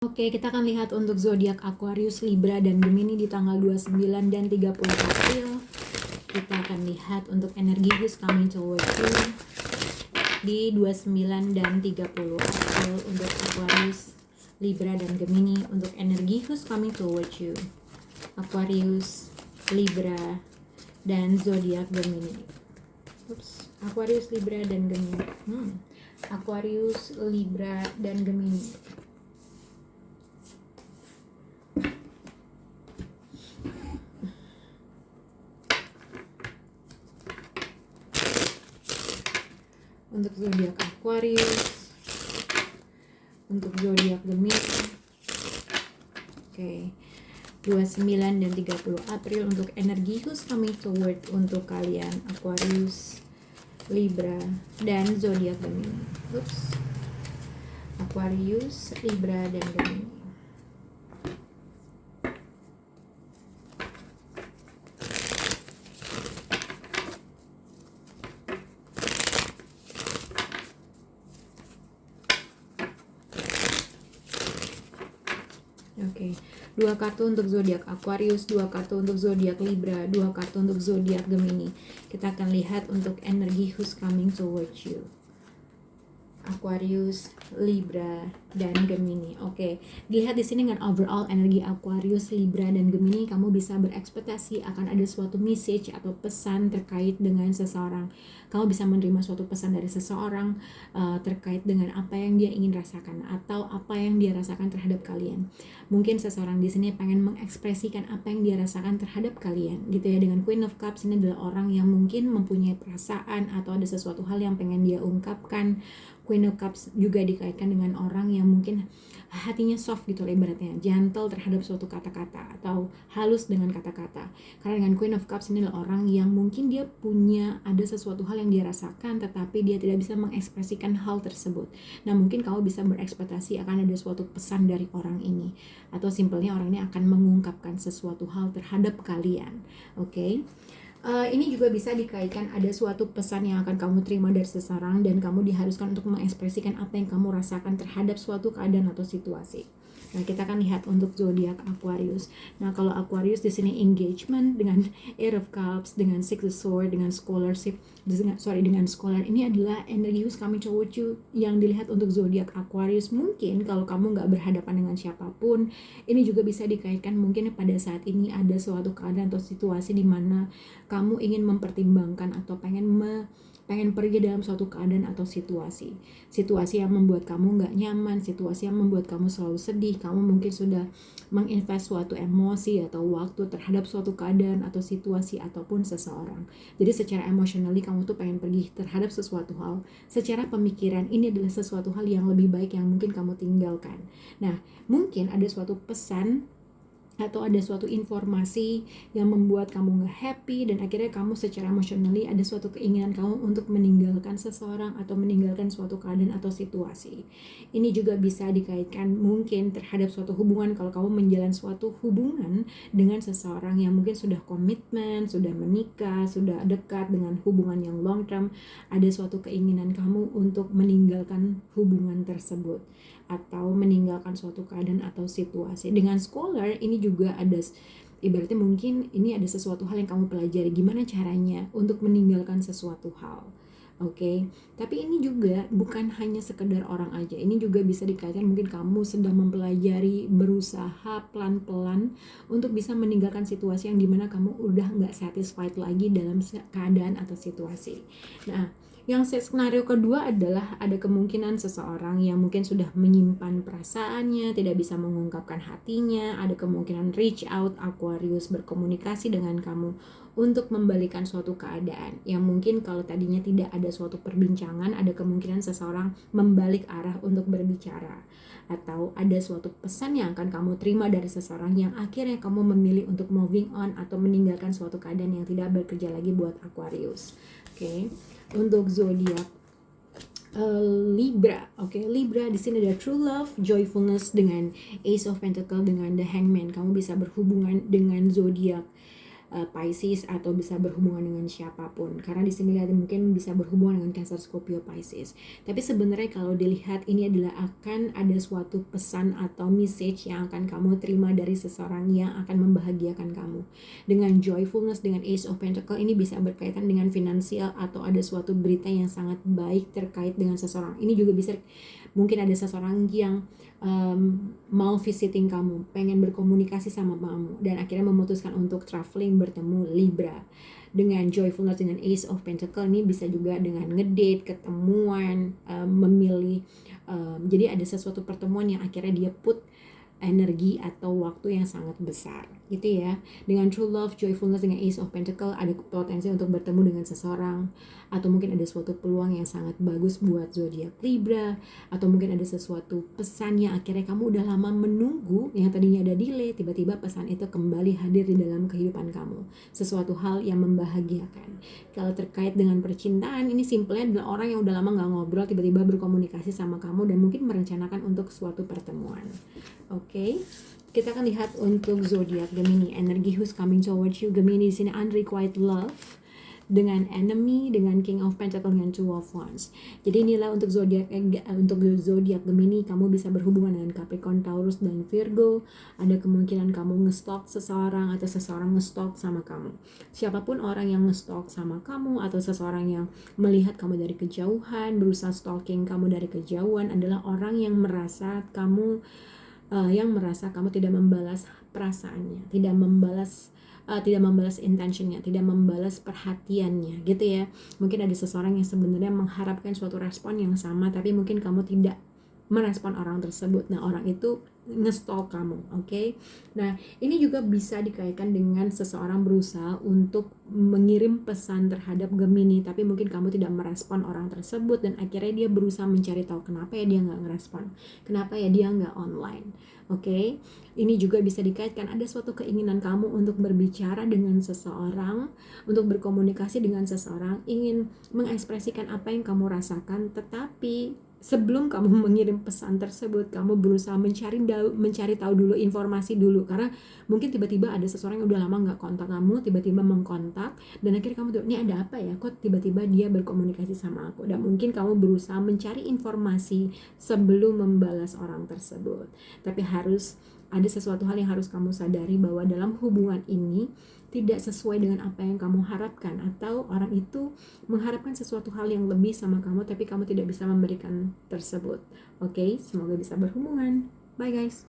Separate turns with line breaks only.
Oke, kita akan lihat untuk zodiak Aquarius, Libra, dan Gemini di tanggal 29 dan 30 April. Kita akan lihat untuk energi who's coming towards you di 29 dan 30 April untuk Aquarius, Libra, dan Gemini. Untuk energi who's coming towards you, Aquarius, Libra, dan zodiak Gemini. Aquarius, Libra, dan Gemini. Aquarius, Libra, dan Gemini. Untuk zodiak Aquarius, untuk zodiak Gemini. Oke. 29 dan 30 April untuk energi who's coming toward untuk kalian Aquarius, Libra, dan zodiak Gemini. Aquarius, Libra, dan Gemini. Oke, 2 kartu untuk zodiak Aquarius, 2 kartu untuk zodiak Libra, 2 kartu untuk zodiak Gemini. Kita akan lihat untuk energi who's coming towards you, Aquarius, Libra, dan Gemini. Oke, dilihat di sini dengan overall energi Aquarius, Libra, dan Gemini, kamu bisa berekspektasi akan ada suatu message atau pesan terkait dengan seseorang. Kamu bisa menerima suatu pesan dari seseorang terkait dengan apa yang dia ingin rasakan atau apa yang dia rasakan terhadap kalian. Mungkin seseorang di sini pengen mengekspresikan apa yang dia rasakan terhadap kalian, gitu ya. Dengan Queen of Cups ini adalah orang yang mungkin mempunyai perasaan atau ada sesuatu hal yang pengen dia ungkapkan. Queen of Cups juga dikaitkan dengan orang yang mungkin hatinya soft gitu lah, ibaratnya gentle terhadap suatu kata-kata atau halus dengan kata-kata. Karena dengan Queen of Cups ini adalah orang yang mungkin dia punya ada sesuatu hal yang dia rasakan tetapi dia tidak bisa mengekspresikan hal tersebut. Nah, mungkin kamu bisa berekspektasi akan ada suatu pesan dari orang ini, atau simpelnya orang ini akan mengungkapkan sesuatu hal terhadap kalian. Oke. Ini juga bisa dikaitkan ada suatu pesan yang akan kamu terima dari seseorang dan kamu diharuskan untuk mengekspresikan apa yang kamu rasakan terhadap suatu keadaan atau situasi. Nah, kita akan lihat untuk zodiak Aquarius. Nah, kalau Aquarius di sini engagement dengan Eight of Cups, dengan Six of Swords, dengan scholarship, dengan scholar, ini adalah energi who's coming towards you yang dilihat untuk zodiak Aquarius. Mungkin kalau kamu nggak berhadapan dengan siapapun, ini juga bisa dikaitkan mungkin pada saat ini ada suatu keadaan atau situasi di mana kamu ingin mempertimbangkan atau pengen pergi dalam suatu keadaan atau situasi yang membuat kamu nggak nyaman, situasi yang membuat kamu selalu sedih. Kamu mungkin sudah menginvest suatu emosi atau waktu terhadap suatu keadaan atau situasi ataupun seseorang. Jadi secara emosionally kamu tuh pengen pergi terhadap sesuatu hal. Secara pemikiran ini adalah sesuatu hal yang lebih baik yang mungkin kamu tinggalkan. Nah, mungkin ada suatu pesan atau ada suatu informasi yang membuat kamu gak happy dan akhirnya kamu secara emotionally ada suatu keinginan kamu untuk meninggalkan seseorang atau meninggalkan suatu keadaan atau situasi. Ini juga bisa dikaitkan mungkin terhadap suatu hubungan. Kalau kamu menjalin suatu hubungan dengan seseorang yang mungkin sudah komitmen, sudah menikah, sudah dekat dengan hubungan yang long term, ada suatu keinginan kamu untuk meninggalkan hubungan tersebut atau meninggalkan suatu keadaan atau situasi. Dengan scholar ini juga ada ibaratnya mungkin ini ada sesuatu hal yang kamu pelajari gimana caranya untuk meninggalkan sesuatu hal. Oke. Tapi ini juga bukan hanya sekedar orang aja. Ini juga bisa dikaitkan mungkin kamu sedang mempelajari, berusaha pelan-pelan untuk bisa meninggalkan situasi yang dimana kamu udah nggak satisfied lagi dalam keadaan atau situasi. Nah, yang skenario kedua adalah ada kemungkinan seseorang yang mungkin sudah menyimpan perasaannya, tidak bisa mengungkapkan hatinya, ada kemungkinan reach out Aquarius, berkomunikasi dengan kamu untuk membalikan suatu keadaan yang mungkin kalau tadinya tidak ada suatu perbincangan, ada kemungkinan seseorang membalik arah untuk berbicara, atau ada suatu pesan yang akan kamu terima dari seseorang yang akhirnya kamu memilih untuk moving on atau meninggalkan suatu keadaan yang tidak bekerja lagi buat Aquarius. Oke. Untuk zodiak Libra, Libra di sini ada true love, joyfulness dengan Ace of Pentacles dengan the Hangman. Kamu bisa berhubungan dengan zodiak Pisces, atau bisa berhubungan dengan siapapun, karena di sini lihat mungkin bisa berhubungan dengan Cancer, Scorpio, Pisces. Tapi sebenarnya kalau dilihat ini adalah akan ada suatu pesan atau message yang akan kamu terima dari seseorang yang akan membahagiakan kamu. Dengan joyfulness, dengan Ace of Pentacle, ini bisa berkaitan dengan finansial atau ada suatu berita yang sangat baik terkait dengan seseorang. Ini juga bisa mungkin ada seseorang yang mau visiting kamu, pengen berkomunikasi sama kamu, dan akhirnya memutuskan untuk traveling bertemu Libra. Dengan joyfulness, dengan Ace of Pentacle, ini bisa juga dengan ngedate, ketemuan, memilih. Jadi ada sesuatu pertemuan yang akhirnya dia put energi atau waktu yang sangat besar gitu ya. Dengan true love, joyfulness, dengan Ace of Pentacle, ada potensi untuk bertemu dengan seseorang, atau mungkin ada suatu peluang yang sangat bagus buat zodiak Libra, atau mungkin ada sesuatu pesan yang akhirnya kamu udah lama menunggu, yang tadinya ada delay, tiba-tiba pesan itu kembali hadir di dalam kehidupan kamu, sesuatu hal yang membahagiakan. Kalau terkait dengan percintaan, ini simpelnya adalah orang yang udah lama nggak ngobrol tiba-tiba berkomunikasi sama kamu dan mungkin merencanakan untuk suatu pertemuan. Oke, kita akan lihat untuk zodiak Gemini, energi who's coming towards you. Gemini di sini unrequited love, dengan enemy, dengan King of Pentacles, dengan Two of Wands. Jadi inilah untuk zodiak Gemini, kamu bisa berhubungan dengan Capricorn, Taurus, dan Virgo. Ada kemungkinan kamu ngestalk seseorang atau seseorang ngestalk sama kamu. Siapapun orang yang ngestalk sama kamu atau seseorang yang melihat kamu dari kejauhan, berusaha stalking kamu dari kejauhan, adalah orang yang merasa kamu tidak membalas perasaannya, tidak membalas intentionnya, tidak membalas perhatiannya gitu ya. Mungkin ada seseorang yang sebenarnya mengharapkan suatu respon yang sama, tapi mungkin kamu tidak merespon orang tersebut. Nah, orang itu nge-stalk kamu, oke? Nah, ini juga bisa dikaitkan dengan seseorang berusaha untuk mengirim pesan terhadap Gemini, tapi mungkin kamu tidak merespon orang tersebut, dan akhirnya dia berusaha mencari tahu kenapa ya dia nggak ngerespon, kenapa ya dia nggak online, oke? Ini juga bisa dikaitkan ada suatu keinginan kamu untuk berbicara dengan seseorang, untuk berkomunikasi dengan seseorang, ingin mengekspresikan apa yang kamu rasakan, tetapi sebelum kamu mengirim pesan tersebut, kamu berusaha mencari tahu dulu, informasi dulu, karena mungkin tiba-tiba ada seseorang yang udah lama nggak kontak kamu, tiba-tiba mengkontak, dan akhirnya kamu tuh, ini ada apa ya, kok tiba-tiba dia berkomunikasi sama aku, dan mungkin kamu berusaha mencari informasi sebelum membalas orang tersebut. Tapi harus ada sesuatu hal yang harus kamu sadari, bahwa dalam hubungan ini tidak sesuai dengan apa yang kamu harapkan, atau orang itu mengharapkan sesuatu hal yang lebih sama kamu, tapi kamu tidak bisa memberikan tersebut. Oke, semoga bisa berhubungan. Bye guys.